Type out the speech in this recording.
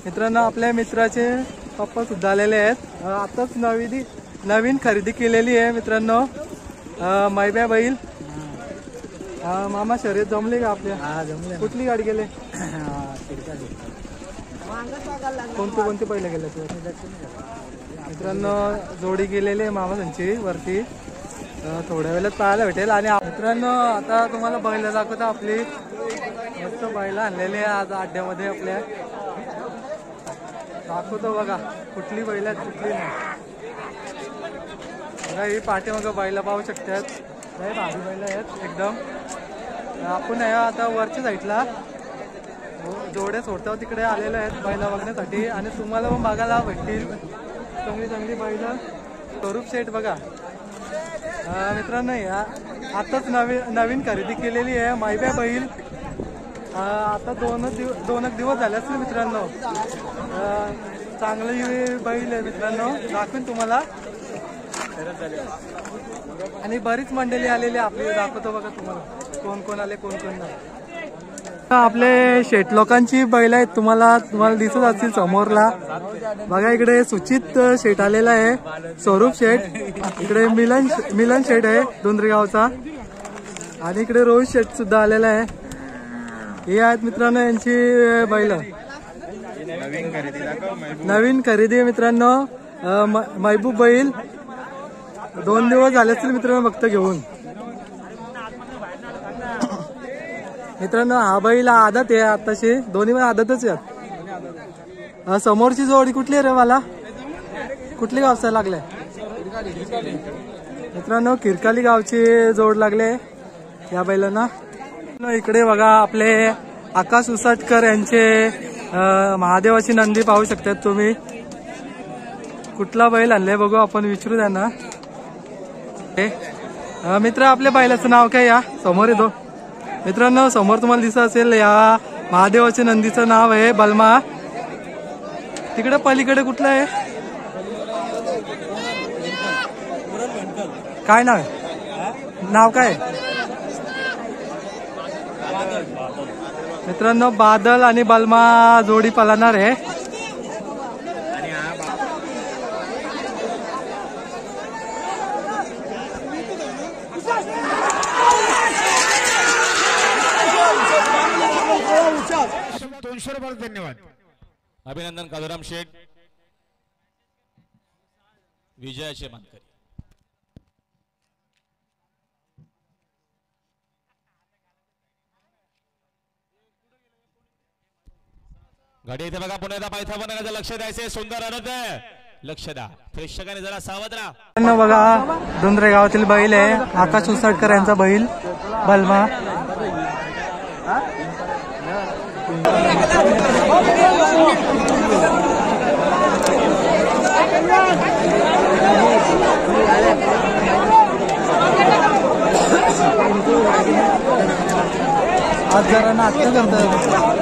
मित्रांनो आपल्या मित्राचे पप्पा सुद्धा आलेले आहेत. आताच नवीन खरेदी केलेली आहे मित्रांनो. मैब्या बैल. मामा शर्यत जमले का आपल्या? जमले. कुठली गाडी गेले? कोणते पहिले गेले तू? मित्रांनो जोडी गेलेली आहे मामा त्यांची वरती. थोड्या वेळात पाहायला भेटेल. आणि मित्रांनो आता तुम्हाला बैल दाखवतो. आपली मस्त बैल आणलेली आहे आज अड्ड्यामध्ये आपल्या. दाखवतो बघा कुठली बैल आहेत कुठली नाही. बघा ही पाठीमागं बैला पाहू शकतात. लय भारी बैल आहेत एकदम. आपण आता वरच्या साईडला जोड्या सोडतो तिकडे आलेले आहेत बैला बघण्यासाठी. आणि तुम्हाला पण बघायला भेटतील चांगली बैल. स्वरूप शेठ बघा मित्रांनो आताच नवीन खरेदी केलेली आहे मैब्या बैल. आता दोन दिवस झाले असतील मित्रांनो. चांगली बैल आहे मित्रांनो. दाखवून तुम्हाला. आणि बरीच मंडळी आलेली आपली. दाखवतो बघा तुम्हाला कोण कोण आले कोण कोण नाही. आपले शेठ लोकांची बैल आहेत. तुम्हाला दिसत असतील समोरला. बघा इकडे सुचित शेठ आलेला आहे. स्वरूप शेठ. इकडे मिलन शेठ आहे डोंदरेगावचा. आणि इकडे रोहित शेठ सुद्धा आलेला आहे. हे आहेत मित्रांनो यांची बैल. नवीन खरेदी आहे मित्रांनो. महबूब बैल. 2 दिवस झाले असतील मित्रांनो फक्त घेऊन. मित्रांनो हा बैल आदत आहे आताशी. दोन्ही पण आदतच आहेत. समोरची जोडी कुठली रे मला? कुठली गावचा लागले? मित्रांनो किरकाली गावची जोड लागले या बैलांना. इकडे बघा आपले आकाश उसाटकर यांचे महादेवाची नंदी पाहू शकतात तुम्ही. कुठला बैल आणले बघू आपण विचारू त्यांना. मित्र आपल्या बैलाचं नाव काय? या समोर येतो मित्रांनो. समोर तुम्हाला दिसत असेल या महादेवाच्या नंदीचं नाव आहे बलमा. तिकडे पलीकडे कुठलं आहे? काय नाव आहे? नाव काय? मित्रांनो बादल आणि बलमा जोडी पळणार आहे. धन्यवाद. अभिनंदन कादुराम शेठ विजयाचे मानकरी. गाडी इथे बघा. पुण्याला पायथा बनवण्याचं लक्ष द्यायचे. सुंदर अनंत लक्ष द्या. प्रेक्षकांनी जरा सावध राहा. बघा डोंदरे गावातील बैल आहे. आकाश उसाटकर यांचा बैल बलमा. आज जरा नाटक करतात.